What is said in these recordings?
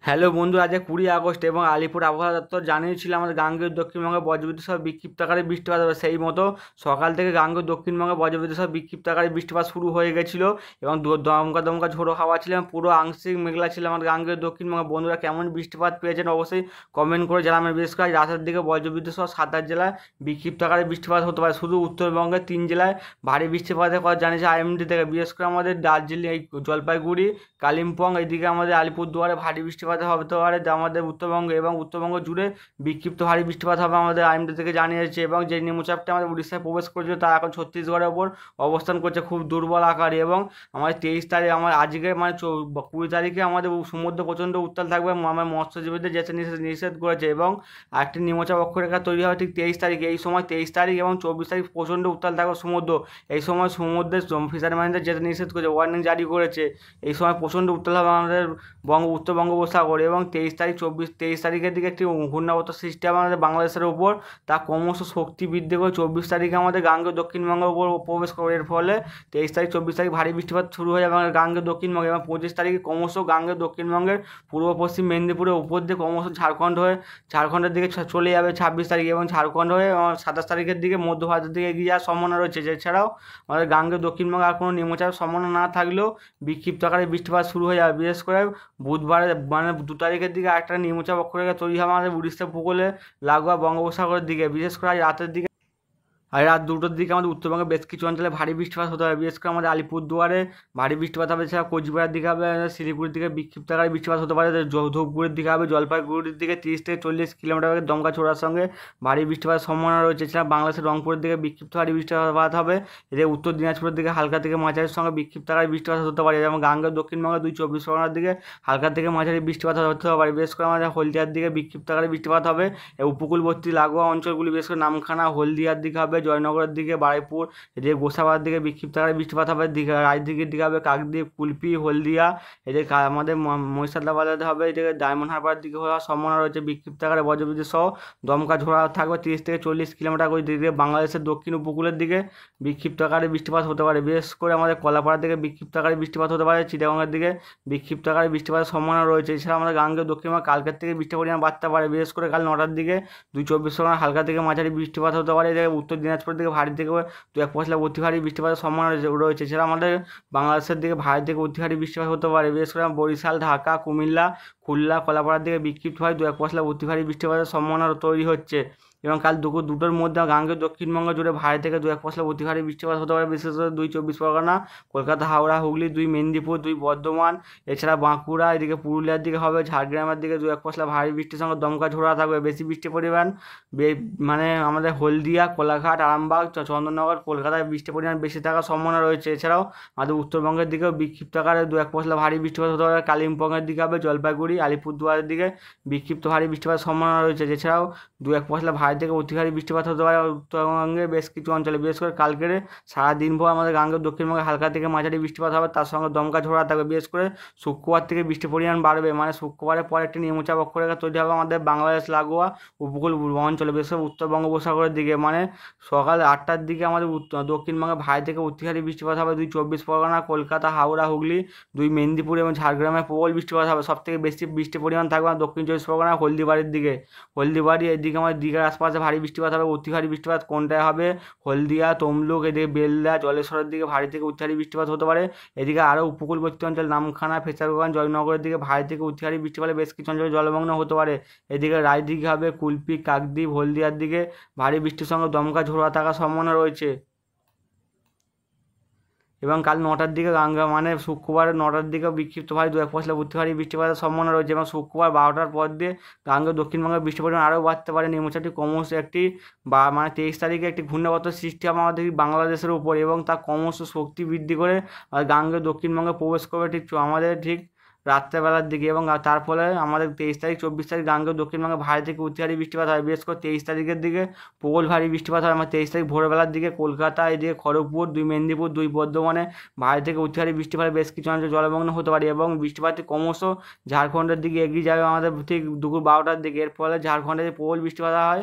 Hello বন্ধু, আজ 20 August এবং আলিপুর আবহাওয়া দপ্তর জানিয়েছিল আমাদের গাঙ্গেয় দক্ষিণবঙ্গে বজ্রবিদ্যুৎ সহ বিক্ষিপ্ত আকারে বৃষ্টিপাত হবে। সেই মতো সকাল থেকে গাঙ্গেয় দক্ষিণবঙ্গে বজ্রবিদ্যুৎ সহ বিক্ষিপ্ত আকারে বৃষ্টিপাত শুরু হয়ে গেছিল এবং দমকা দমকা ঝোড়ো হাওয়া ছিল এবং পুরো আংশিক মেঘলা ছিল আমাদের গাঙ্গেয় দক্ষিণবঙ্গে। বন্ধুরা কেমন বৃষ্টিপাত পেয়েছেন অবশ্যই কমেন্ট করে জানাবেন। বিশেষ করে রাতের দিকে বজ্রবিদ্যুৎ সহ 7-8 জেলায় বিক্ষিপ্ত আকারে বৃষ্টিপাত হতে পারে। শুধু উত্তরবঙ্গের 3 জেলায় ভারী বৃষ্টিপাতের কথা জানিয়েছে আইএমডি থেকে। বিশেষ করে আমাদের দার্জিলিং, এই জলপাইগুড়ি, কালিম্পং, এইদিকে আমাদের আলিপুরদুয়ারে ভারী বৃষ্টিপাত হতে পারে। আমাদের উত্তরবঙ্গে এবং উত্তরবঙ্গ জুড়ে বিক্ষিপ্ত ভারী বৃষ্টিপাত হবে আমাদের আইএমডি থেকে জানিয়েছে। এবং যে নিম্নচাপটা আমাদের উড়িষ্যায় প্রবেশ করেছিল তা এখন ছত্তিশগড়ের ওপর অবস্থান করছে খুব দুর্বল আকারে। এবং আমাদের 23 তারিখ, আমার আজকে মানে 20 তারিখে আমাদের সমুদ্র প্রচণ্ড উত্তাল থাকবে। আমার মৎস্যজীবীদের যেতে নিষেধ করেছে। এবং আরেকটি নিম্নচাপ অক্ষরেখা তৈরি হবে ঠিক 23 তারিখে। এই সময় 23 তারিখ এবং 24 তারিখ প্রচণ্ড উত্তাল থাকবে সমুদ্র। এই সময় সমুদ্রের ফিশারম্যানদের যেতে নিষেধ করেছে, ওয়ার্নিং জারি করেছে। এই সময় প্রচণ্ড উত্তাল হবে আমাদের উত্তর বঙ্গোপসাগর। এবং 23 তারিখ 23 তারিখের দিকে একটি ঘূর্ণাবর্ত সৃষ্টি হবে আমাদের বাংলাদেশের উপর। তা ক্রমশ শক্তি বৃদ্ধি করে 24 তারিখে আমাদের গাঙ্গেয় দক্ষিণবঙ্গের উপর প্রবেশ করবে। এর ফলে 23 তারিখ 24 তারিখ ভারী বৃষ্টিপাত শুরু হয়ে যাবে আমাদের গাঙ্গেয় দক্ষিণবঙ্গে। এবং 25 তারিখে ক্রমশ গাঙ্গেয় দক্ষিণবঙ্গের পূর্ব পশ্চিম মেদিনীপুরের উপর দিয়ে ক্রমশ ঝাড়খণ্ডের দিকে চলে যাবে 26 তারিখে। এবং ঝাড়খণ্ড হয়ে 27 তারিখের দিকে মধ্য ভারতের দিকে এগিয়ে যাওয়ার সম্ভাবনা রয়েছে। এছাড়াও আমাদের গাঙ্গেয় দক্ষিণবঙ্গে আর কোনো নিম্নচাপের সম্ভাবনা না থাকলেও বিক্ষিপ্ত আকারে বৃষ্টিপাত শুরু হয়ে যাবে। বিশেষ করে বুধবারে মানে 2 তারিখের দিকে একটা নিম্নচাপ অক্ষরেখা তৈরি হবে আমাদের উড়িষ্যা উপকূলে লাগোয়া বঙ্গোপসাগরের দিকে। বিশেষ করে আজ রাতের দিকে আর রাত 2টোর দিকে আমাদের উত্তরবঙ্গের বেশ কিছু অঞ্চলে ভারী বৃষ্টিপাত হতে হবে। বিশেষ করে আমাদের আলিপুরদুয়ারে ভারী বৃষ্টিপাত হবে। এছাড়া কোচবিহারের দিকে হবে, শিলিগুড়ির দিকে বিক্ষিপ্ত আকারে বৃষ্টিপাত হতে পারে। ধূপগুড়ির দিকে হবে, জলপাইগুড়ির দিকে 30 থেকে 40 কিলোমিটার বেগে দমকা ছোড়ার সঙ্গে ভারী বৃষ্টিপাতের সম্ভাবনা রয়েছে। এছাড়া বাংলাদেশের রংপুরের দিকে বিক্ষিপ্ত ভারী বৃষ্টিপাত হবে। এদের উত্তর দিনাজপুরের দিকে হালকা থেকে মাঝারির সঙ্গে বিক্ষিপ্ত আকারে বৃষ্টিপাত হতে পারে। যেমন গাঙ্গেয় দক্ষিণবঙ্গে 24 পরগনার দিকে হালকা থেকে মাঝারি বৃষ্টিপাত হতে পারে। বিশেষ করে আমাদের হলদিয়ার দিকে বিক্ষিপ্ত আকারে বৃষ্টিপাত হবে। উপকূলবর্তী লাগোয়া অঞ্চলগুলি বিশেষ করে নামখানা, হলদিয়ার দিকে হবে, জয়নগরের দিকে, বারুইপুর, এদিকে গোসাবার দিকে বিক্ষিপ্ত আকারে বৃষ্টিপাত হবে। রায়দিঘির দিকে হবে, কাকদ্বীপ, কুলপি, হলদিয়া, এদিকে আমাদের মহিষাদলাবাজারে হবে, এদিকে ডায়মন্ড হারবারের দিকে হওয়ার সম্ভাবনা রয়েছে। বিক্ষিপ্ত আকারে বজ্রবিদ্যুৎ সহ দমকা ঝোড়া থাকবে 30 থেকে 40 কিলোমিটার করে দিকে। বাংলাদেশের দক্ষিণ উপকূলের দিকে বিক্ষিপ্ত আকারে বৃষ্টিপাত হতে পারে। বিশেষ করে আমাদের কলাপাড়ার দিকে বিক্ষিপ্ত আকারে বৃষ্টিপাত হতে পারে। চিটাগংয়ের দিকে বিক্ষিপ্ত আকারে বৃষ্টিপাতের সম্ভাবনা রয়েছে। এছাড়া আমাদের গাঙ্গেয় দক্ষিণবঙ্গে কালকের থেকে বৃষ্টির পরিমাণ বাড়তে পারে। বিশেষ করে কাল 9টার দিকে 24 পরগনা হালকা থেকে মাঝারি বৃষ্টিপাত হতে পারে। এদিকে উত্তর দিনাজপুরের দিকে ভারী থেকে 1 পশলা অতি ভারী বৃষ্টিপাতের সম্ভাবনা রয়েছে। এছাড়া আমাদের বাংলাদেশের দিকে ভারী থেকে অতি ভারী বৃষ্টিপাত হতে পারে। বিশেষ করে বরিশাল, ঢাকা, কুমিল্লা, খুলনা, কলাপাড়ার দিকে বিক্ষিপ্ত হয় 2-1 পশলা অতি ভারী বৃষ্টিপাতের সম্ভাবনা তৈরি হচ্ছে। এবং কাল দুপুর 2টোর মধ্যে গাঙ্গেয় দক্ষিণবঙ্গ জুড়ে ভারী থেকে 2-1 পশলা অতি ভারী বৃষ্টিপাত হতে পারে। বিশেষ করে 2 24 পরগনা, কলকাতা, হাওড়া, হুগলি, 2 মেদিনীপুর, 2 বর্ধমান, এছাড়া বাঁকুড়া, এদিকে পুরুলিয়ার দিকে হবে, ঝাড়গ্রামের দিকে 2-1 পশলা ভারী বৃষ্টির সঙ্গে দমকা ঝোড়া থাকবে। বেশি বৃষ্টির পরিমাণ মানে আমাদের হলদিয়া, কোলাঘাট, আরামবাগ, চন্দননগর, কলকাতায় বৃষ্টির পরিমাণ বেশি থাকার সম্ভাবনা রয়েছে। এছাড়াও আমাদের উত্তরবঙ্গের দিকেও বিক্ষিপ্ত আকারে 2-1 পশলা ভারী বৃষ্টিপাত হতে পারে। কালিম্পংয়ের দিকে হবে, জলপাইগুড়ি, আলিপুরদুয়ারের দিকে বিক্ষিপ্ত ভারী বৃষ্টিপাতের সম্ভাবনা রয়েছে। এছাড়াও 2-1 পশলা ভারী থেকে অতি ভারী বৃষ্টিপাত হতে পারে উত্তরবঙ্গের বেশ কিছু অঞ্চলে। বিশেষ করে কালকের সারাদিনভর আমাদের গাঙ্গেয় দক্ষিণবঙ্গে হালকা থেকে মাঝারি বৃষ্টিপাত হবে, তার সঙ্গে দমকা ঝোড়া থাকবে। বিশেষ করে শুক্রবার থেকে বৃষ্টির পরিমাণ বাড়বে। মানে শুক্রবারের পর একটি নিম্নচাপ অক্ষরেখা তৈরি হবে আমাদের বাংলাদেশ লাগোয়া উপকূল অঞ্চলে, বিশেষ করে উত্তর বঙ্গোপসাগরের দিকে। মানে সকাল 8টার দিকে আমাদের দক্ষিণবঙ্গে ভারী থেকে অতি ভারী বৃষ্টিপাত হবে 2 24 পরগনা, কলকাতা, হাওড়া, হুগলি, 2 মেদিনীপুর এবং ঝাড়গ্রামে প্রবল বৃষ্টিপাত হবে। সবথেকে বেশি বৃষ্টির পরিমাণ থাকবে দক্ষিণ 24 পরগনা, হলদিবাড়ির দিকে। হলদিবাড়ি এদিকে আমাদের দীঘার আশপাশে ভারী বৃষ্টিপাত হবে। অতি ভারী বৃষ্টিপাত কোনটায় হবে? হলদিয়া, তমলুক, এদিকে বেলদা, জলেশ্বরের দিকে ভারী থেকে অতি ভারী বৃষ্টিপাত হতে পারে। এদিকে আরও উপকূলবর্তী অঞ্চল নামখানা, ফেচারগঞ্জ, জয়নগরের দিকে ভারী থেকে অতি ভারী বৃষ্টিপাতে বেশ কিছু অঞ্চলে জলমগ্ন হতে পারে। এদিকে রায়দিঘি হবে, কুলপি, কাকদ্বীপ, হলদিয়ার দিকে ভারী বৃষ্টির সঙ্গে দমকা ঝোড়া থাকার সম্ভাবনা রয়েছে। এবং কাল 9টার দিকে মানে শুক্রবার 9টার দিকে বিক্ষিপ্ত ভারী 2-1 পশলা অতি ভারী বৃষ্টিপাতের সম্ভাবনা রয়েছে। এবং শুক্রবার 12টার পর দিয়ে গাঙ্গেয় দক্ষিণবঙ্গের বৃষ্টির পরিমাণ আরও বাড়তে পারে। নিম্নচাপটি ক্রমশ একটি মানে 23 তারিখে একটি ঘূর্ণাবর্ত সৃষ্টি হবে আমাদের বাংলাদেশের উপর এবং তা ক্রমশ শক্তি বৃদ্ধি করে গাঙ্গেয় দক্ষিণবঙ্গে প্রবেশ করবে আমাদের ঠিক রাত্রেবেলার দিকে। এবং তার ফলে আমাদের 23 তারিখ 24 তারিখ গাঙ্গেয় দক্ষিণবঙ্গে ভারী থেকে অতি ভারী বৃষ্টিপাত হয়। বিশেষ করে 23 তারিখের দিকে প্রবল ভারী বৃষ্টিপাত হয়। আমার 23 তারিখ ভোরবেলার দিকে কলকাতা, এদিকে খড়গপুর, 2 মেদিনীপুর, 2 বর্ধমানে ভারী থেকে অতি ভারী বৃষ্টিপাত বেশ কিছু অঞ্চল জলমগ্ন হতে পারে। এবং বৃষ্টিপাতটি ক্রমশ ঝাড়খণ্ডের দিকে এগিয়ে যাবে আমাদের ঠিক দুপুর 12টার দিকে। এর ফলে ঝাড়খণ্ডে যে প্রবল বৃষ্টিপাত হয়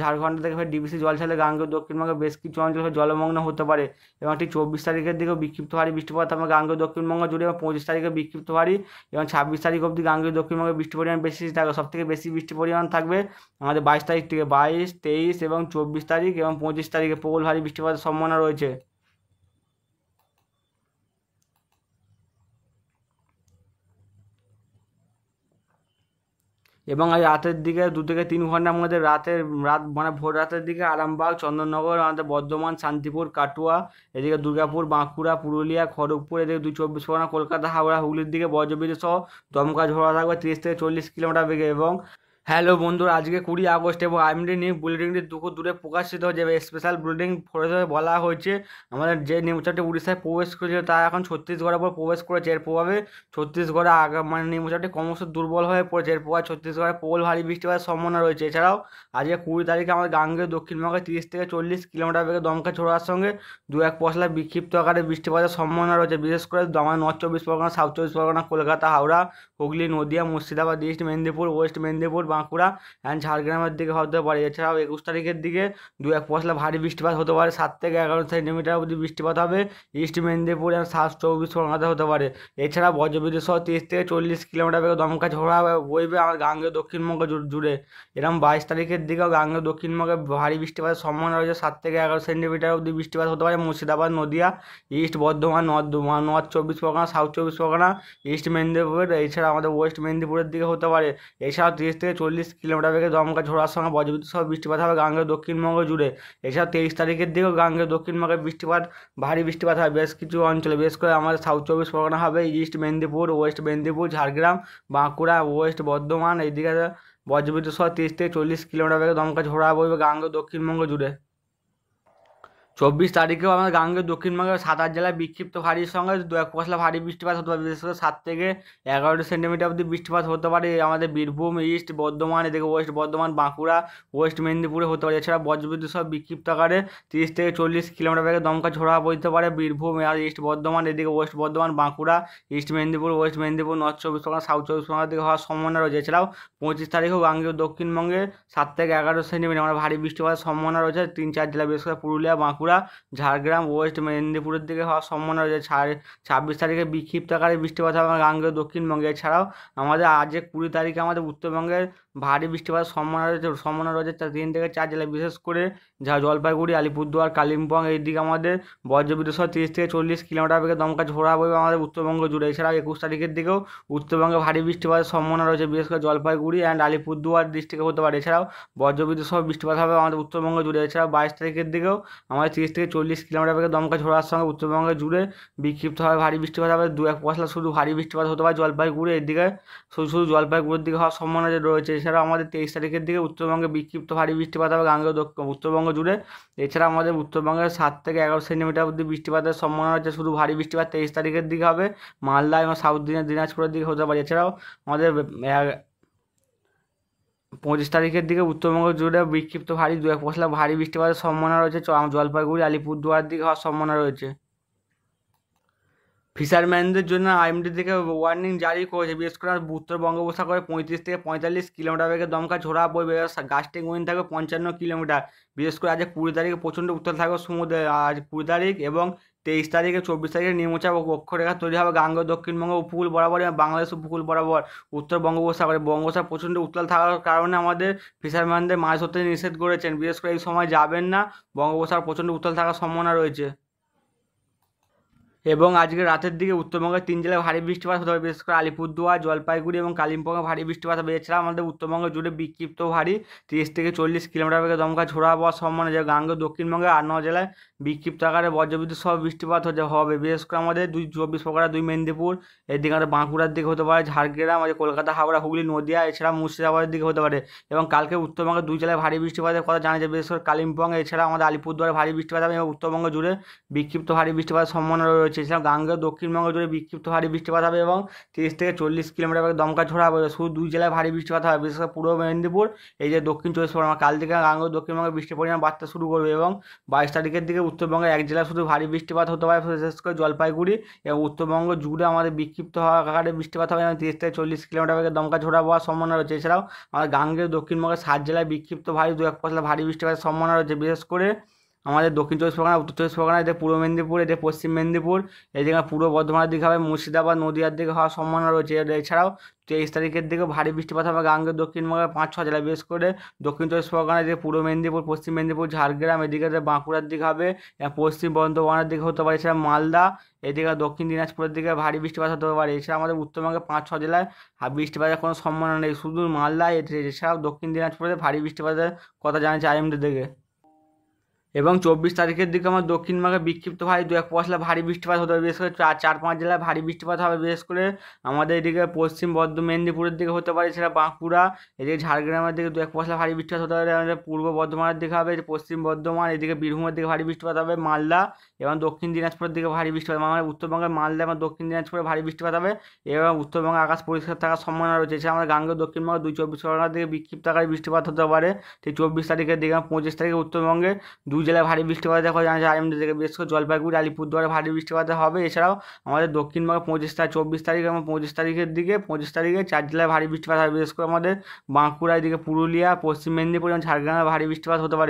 ঝাড়খণ্ড থেকে ফের ডিবিসি জল ছাড়লে গাঙ্গেয় দক্ষিণবঙ্গে বেশ কিছু অঞ্চল জলমগ্ন হতে পারে। এবং ঠিক 24 তারিখের দিকেও বিক্ষিপ্ত ভারী বৃষ্টিপাত আমার গাঙ্গেয় দক্ষিণবঙ্গ জুড়ে এবং 25 তারিখে বিক্ষিপ্ত ভারী এবং 26 তারিখ অবধি গাঙ্গেয় দক্ষিণবঙ্গে বৃষ্টির পরিমাণ বেশি থাকবে। সবথেকে বেশি বৃষ্টির পরিমাণ থাকবে আমাদের 22 তারিখ থেকে, 22, 23 এবং 24 তারিখ এবং 25 তারিখে প্রবল ভারী বৃষ্টিপাতের সম্ভাবনা রয়েছে। এবং আজ রাতের দিকে 2 থেকে 3 ঘন্টার মধ্যে রাত মানে ভোর রাতের দিকে আরামবাগ, চন্দননগর, আমাদের বর্ধমান, শান্তিপুর, কাটুয়া, এদিকে দুর্গাপুর, বাঁকুড়া, পুরুলিয়া, খড়গপুর, এদিকে 24 পরগনা, কলকাতা, হাওড়া, হুগলির দিকে বজ্রবিদ্যুৎ সহ দমকা ঝোড়া থাকবে 30 থেকে 40 কিলোমিটার বেগে। এবং হ্যালো বন্ধুরা, আজকে 20 আগস্ট এবং আইএমডি নিউজ বুলেটিনটি দূরে প্রকাশিত হয়েছে। স্পেশাল বুলেটিন ফোরে বলা হয়েছে আমাদের যে নিম্নচাপটি উড়িষ্যায় প্রবেশ করেছিল তা এখন ছত্তিশগড়ের উপর প্রবেশ করেছে। এর প্রভাবে ছত্তিশগড়ে মানে নিম্নচাপটি ক্রমশ দুর্বল হয়ে পড়েছে। এর প্রভাবে ছত্তিশগড়ে প্রবল ভারী বৃষ্টিপাতের সম্ভাবনা রয়েছে। এছাড়াও আজকে 20 তারিখে আমাদের গাঙ্গেয় দক্ষিণবঙ্গে 30 থেকে 40 কিলোমিটার বেগে দমকা ঝোড়ার সঙ্গে 2-1 পশলা বিক্ষিপ্ত আকারে বৃষ্টিপাতের সম্ভাবনা রয়েছে। বিশেষ করে আমাদের north 24 Pargana, south 24 Pargana, Kolkata, Howrah, Hooghly, Nadia, Murshidabad, east Medinipur, West Medinipur, Bankura and ঝাড়গ্রামের দিকে হতে পারে। এছাড়াও 21 তারিখের দিকে 2-1 পশলা ভারী বৃষ্টিপাত হতে পারে। 7 থেকে 11 সেন্টিমিটার অবধি বৃষ্টিপাত হবে ইস্ট মেদিনীপুর এবং সাউথ 24 পরগনাতে হতে পারে। এছাড়া বজ্রবিদ্যুৎ সহ 30 থেকে 40 কিলোমিটার বেগে দমকা ঝোড়া বইবে আমার গাঙ্গেয় দক্ষিণবঙ্গ জুড়ে। এরকম 22 তারিখের দিকেও গাঙ্গেয় দক্ষিণবঙ্গে ভারী বৃষ্টিপাতের সম্ভাবনা রয়েছে। 7 থেকে 11 সেন্টিমিটার অবধি বৃষ্টিপাত হতে পারে Murshidabad, Nadia, east Bardhaman, north 24 Pargana, south 24 Pargana, east Medinipur, এছাড়া আমাদের ওয়েস্ট মেদিনীপুরের দিকে হতে পারে। এছাড়াও 30 থেকে 40 কিলোমিটার বেগে দমকা ঝোড়ার সঙ্গে বজ্রবিদ্যুৎ সহ বৃষ্টিপাত হবে গাঙ্গেয় দক্ষিণবঙ্গ জুড়ে। এছাড়াও 23 তারিখের দিকেও গাঙ্গেয় দক্ষিণবঙ্গে ভারী বৃষ্টিপাত হয় বেশ কিছু অঞ্চলে, বিশেষ করে আমাদের সাউথ 24 পরগনা হবে, east Medinipur, West Medinipur, Jhargram, Bankura, West Bardhaman, এইদিকে বজ্রবিদ্যুৎ সহ 30 থেকে 40 কিলোমিটার বেগে দমকা ঝোড়া বইবে গাঙ্গেয় দক্ষিণবঙ্গ জুড়ে। 24 তারিখেও আমাদের গাঙ্গেয় দক্ষিণবঙ্গের 7-8 জেলায় বিক্ষিপ্ত ভারীর সঙ্গে 2-1 পশলা ভারী বৃষ্টিপাত হতে পারে। বিশেষ করে 7 থেকে 11 সেন্টিমিটার অবধি বৃষ্টিপাত হতে পারে আমাদের বীরভূম, ইস্ট বর্ধমান, এদিকে ওয়েস্ট বর্ধমান, বাঁকুড়া, ওয়েস্ট মেদিনীপুরে হতে পারে। এছাড়া বজ্রবিদ্যুৎ সহ বিক্ষিপ্ত আকারে 30 থেকে 40 কিলোমিটার বেগে দমকা ঝোড়া বইতে পারে বীরভূম আর ইস্ট বর্ধমান, এদিকে West Bardhaman, Bankura, east Medinipur, West Medinipur, north 24 Pargana, south 24 পরগনার দিকে হওয়ার সম্ভাবনা রয়েছে। এছাড়াও 25 তারিখেও গাঙ্গেয় দক্ষিণবঙ্গে 7 থেকে 11 সেন্টিমিটার মানে ভারী বৃষ্টিপাতের সম্ভাবনা রয়েছে 3-4 জেলা, বিশেষ করে পুরুলিয়া, বাঁকুড়া, ঝাড়গ্রাম, ওয়েস্ট মেদিনীপুরের দিকে হওয়ার সম্ভাবনা রয়েছে। 26 তারিখে বিক্ষিপ্ত আকারে বৃষ্টিপাত হবে গাঙ্গেয় দক্ষিণবঙ্গে। এছাড়াও আমাদের আজ 20 তারিখে আমাদের উত্তরবঙ্গের ভারী বৃষ্টিপাতের সম্ভাবনা রয়েছে 3 থেকে 4 জেলায়, বিশেষ করে জলপাইগুড়ি, আলিপুরদুয়ার, কালিম্পং, এইদিকে আমাদের বজ্রবিদ্যুৎ সহ 30 থেকে 40 কিলোমিটার বেগে দমকা ঝোড়া বইবে আমাদের উত্তরবঙ্গ জুড়ে। এছাড়াও 21 তারিখের দিকেও উত্তরবঙ্গে ভারী বৃষ্টিপাতের সম্ভাবনা রয়েছে, বিশেষ করে জলপাইগুড়ি অ্যান্ড আলিপুরদুয়ার ডিস্ট্রিক্টে হতে পারে। এছাড়াও বজ্রবিদ্যুৎ সহ বৃষ্টিপাত হবে আমাদের উত্তরবঙ্গ জুড়ে। এছাড়াও 22 তারিখের দিকেও আমাদের 30 থেকে 40 কিলোমিটার বেগে দমকা ঝোড়ার সঙ্গে উত্তরবঙ্গে জুড়ে বিক্ষিপ্তভাবে ভারী বৃষ্টিপাত হবে। 2-1 পশলা শুধু ভারী বৃষ্টিপাত হতে পারে জলপাইগুড়ি, এদিকে শুধু জলপাইগুড়ির দিকে হওয়ার সম্ভাবনা রয়েছে। এছাড়াও আমাদের 23 তারিখের দিকে উত্তরবঙ্গে বিক্ষিপ্ত ভারী বৃষ্টিপাত হবে গাঙ্গেয় উত্তরবঙ্গ জুড়ে। এছাড়া আমাদের উত্তরবঙ্গে 7 থেকে 11 সেন্টিমিটার অবধি বৃষ্টিপাতের সম্ভাবনা রয়েছে, শুধু ভারী বৃষ্টিপাত 23 তারিখের দিকে হবে মালদা এবং সাউথ দিনাজপুরের দিকে হতে পারে। এছাড়াও আমাদের 25 তারিখের দিকে উত্তরবঙ্গ জুড়ে বিক্ষিপ্ত ভারী 2-1 পশলা ভারী বৃষ্টিপাতের সম্ভাবনা রয়েছে জলপাইগুড়ি, আলিপুরদুয়ার দিকে হওয়ার সম্ভাবনা রয়েছে। ফিশারম্যানদের জন্য আইএমডি থেকে ওয়ার্নিং জারি করেছে, বিশেষ করে উত্তর বঙ্গোপসাগরে 35 থেকে 45 কিলোমিটার বেগে দমকা ঝোড়া বইবে, গাস্টিং উইন্ড থাকবে 55 কিলোমিটার। বিশেষ করে আজ 20 তারিখে প্রচণ্ড উত্তাল থাকবে সমুদ্রে। আজ 20 তারিখ এবং 23 তারিখে 24 তারিখে নিম্নচাপ অক্ষরেখা তৈরি হবে গাঙ্গেয় দক্ষিণবঙ্গ উপকূল বরাবর এবং বাংলাদেশ উপকূল বরাবর উত্তর বঙ্গোপসাগরে। বঙ্গোপসাগর প্রচণ্ড উত্তাল থাকার কারণে আমাদের ফিশারম্যানদের মাছ ধরতে নিষেধ করেছেন, বিশেষ করে এই সময় যাবেন না, বঙ্গোপসাগর প্রচণ্ড উত্তাল থাকার সম্ভাবনা রয়েছে। এবং আজকে রাতের দিকে উত্তরবঙ্গের 3 জেলায় ভারী বৃষ্টিপাত হতে হবে, বিশেষ করে আলিপুরদুয়ার, জলপাইগুড়ি এবং কালিম্পংয়ে ভারী বৃষ্টিপাত হবে। এছাড়া আমাদের উত্তরবঙ্গ জুড়ে বিক্ষিপ্ত ভারী 30 থেকে 40 কিলোমিটার বেগে দমকা ঝোড়া হওয়ার সম্ভাবনা, যে গাঙ্গেয় দক্ষিণবঙ্গে 8-9 জেলায় বিক্ষিপ্ত আকারে বজ্রবিদ্যুৎ সহ বৃষ্টিপাত হবে। বিশেষ করে আমাদের 24 পরগনা, 2 মেদিনীপুর, এদিকে আমাদের বাঁকুড়ার দিকে হতে পারে, ঝাড়গ্রাম, আমাদের কলকাতা, হাওড়া, হুগলি, নদিয়া, এছাড়া মুর্শিদাবাদের দিকে হতে পারে। এবং কালকে উত্তরবঙ্গের 2 জেলায় ভারী বৃষ্টিপাতের কথা জানা যায়, বিশেষ করে কালিম্পং, এছাড়া আমাদের আলিপুরদুয়ারে ভারী বৃষ্টিপাত হবে এবং উত্তরবঙ্গ জুড়ে বিক্ষিপ্ত ভারী বৃষ্টিপাতের সম্ভাবনা রয়েছে। এছাড়া গাঙ্গেয় দক্ষিণবঙ্গ জুড়ে বিক্ষিপ্ত ভারী বৃষ্টিপাত হবে এবং 30 থেকে 40 কিলোমিটার বেগে দমকা ঝোড়া হবে। শুধু 2 জেলায় ভারী বৃষ্টিপাত হবে, বিশেষ করে পূর্ব মেদিনীপুর, এই যে দক্ষিণ 24 পরগনা। কাল থেকে গাঙ্গেয় দক্ষিণবঙ্গে বৃষ্টির পরিমাণ বাড়তে শুরু করবে এবং 22 তারিখের দিকে উত্তরবঙ্গের 1 জেলায় শুধু ভারী বৃষ্টিপাত হতে পারে, বিশেষ করে জলপাইগুড়ি, এবং উত্তরবঙ্গ জুড়ে আমাদের বিক্ষিপ্ত আকারে বৃষ্টিপাত হবে এবং 30 থেকে 40 কিলোমিটার বেগে দমকা ঝোড়া হওয়ার সম্ভাবনা রয়েছে। এছাড়াও আমাদের গাঙ্গেয় দক্ষিণবঙ্গের 7 জেলায় বিক্ষিপ্ত ভারী 2-1 পশলা ভারী বৃষ্টিপাতের সম্ভাবনা রয়েছে, বিশেষ করে আমাদের দক্ষিণ চব্বিশ পরগনা, উত্তর চব্বিশ পরগনা, এদের পূর্ব মেদিনীপুর, এদের পশ্চিম মেদিনীপুর, এদিকে পূর্ব বর্ধমানের দিকে হবে, মুর্শিদাবাদ, নদীয়ার দিকে হওয়ার সম্ভাবনা রয়েছে। এছাড়াও 23 তারিখের দিকে ভারী বৃষ্টিপাত হবে গাঙ্গেয় দক্ষিণবঙ্গের 5-6 জেলায়, বিশেষ করে দক্ষিণ চব্বিশ পরগনা, এদিকে পূর্ব মেদিনীপুর, পশ্চিম মেদিনীপুর, ঝাড়গ্রাম, এদিকে বাঁকুড়ার দিকে হবে, পশ্চিম বর্ধমানের দিকে হতে পারে, এছাড়া মালদা, এদিকে দক্ষিণ দিনাজপুরের দিকে ভারী বৃষ্টিপাত হতে পারে। এছাড়া আমাদের উত্তরবঙ্গে 5-6 জেলায় বৃষ্টিপাতের কোনো সম্ভাবনা নেই, শুধু মালদা, এছাড়াও দক্ষিণ দিনাজপুরে ভারী বৃষ্টিপাতের কথা জানিয়েছে আইএমডি থেকে। এবং 24 তারিখের দিকে আমার দক্ষিণবঙ্গে বিক্ষিপ্তভাবে 2-1 পশলা ভারী বৃষ্টিপাত হতে হবে, বিশেষ করে 4-5 জেলায় ভারী বৃষ্টিপাত হবে, বিশেষ করে আমাদের এদিকে পশ্চিম মেদিনীপুরের দিকে হতে পারে, এছাড়া বাঁকুড়া, এদিকে ঝাড়গ্রামের দিকে 2-1 পশলা ভারী বৃষ্টিপাত হতে পারে। আমাদের পূর্ব বর্ধমানের দিকে হবে, পশ্চিম বর্ধমান, এদিকে বীরভূমের দিকে ভারী বৃষ্টিপাত হবে, মালদা এবং দক্ষিণ দিনাজপুরের দিকে ভারী বৃষ্টিপাত, মানে উত্তরবঙ্গের মালদা এবং দক্ষিণ দিনাজপুরে ভারী বৃষ্টিপাত হবে এবং উত্তরবঙ্গে আকাশ পরিষ্কার থাকার সম্ভাবনা রয়েছে। এছাড়া আমাদের গাঙ্গেয় দক্ষিণবঙ্গে 24 পরগনার দিকে বিক্ষিপ্ত আকারে বৃষ্টিপাত হতে পারে। ঠিক 24 তারিখের দিকে 25 তারিখে উত্তরবঙ্গে 2 জেলায় ভারী বৃষ্টিপাত দেখা জানিয়েছে আইএমডি থেকে, বিশেষ করে জলপাইগুড়ি, আলিপুরদুয়ারে ভারী বৃষ্টিপাত হবে। এছাড়াও আমাদের দক্ষিণবঙ্গে 24 তারিখ এবং 25 তারিখের দিকে 25 তারিখে 4 জেলায় ভারী বৃষ্টিপাত হবে, বিশেষ করে আমাদের বাঁকুড়া, এদিকে পুরুলিয়া, পশ্চিম মেদিনীপুর এবং ঝাড়গ্রামে ভারী বৃষ্টিপাত হতে পারে।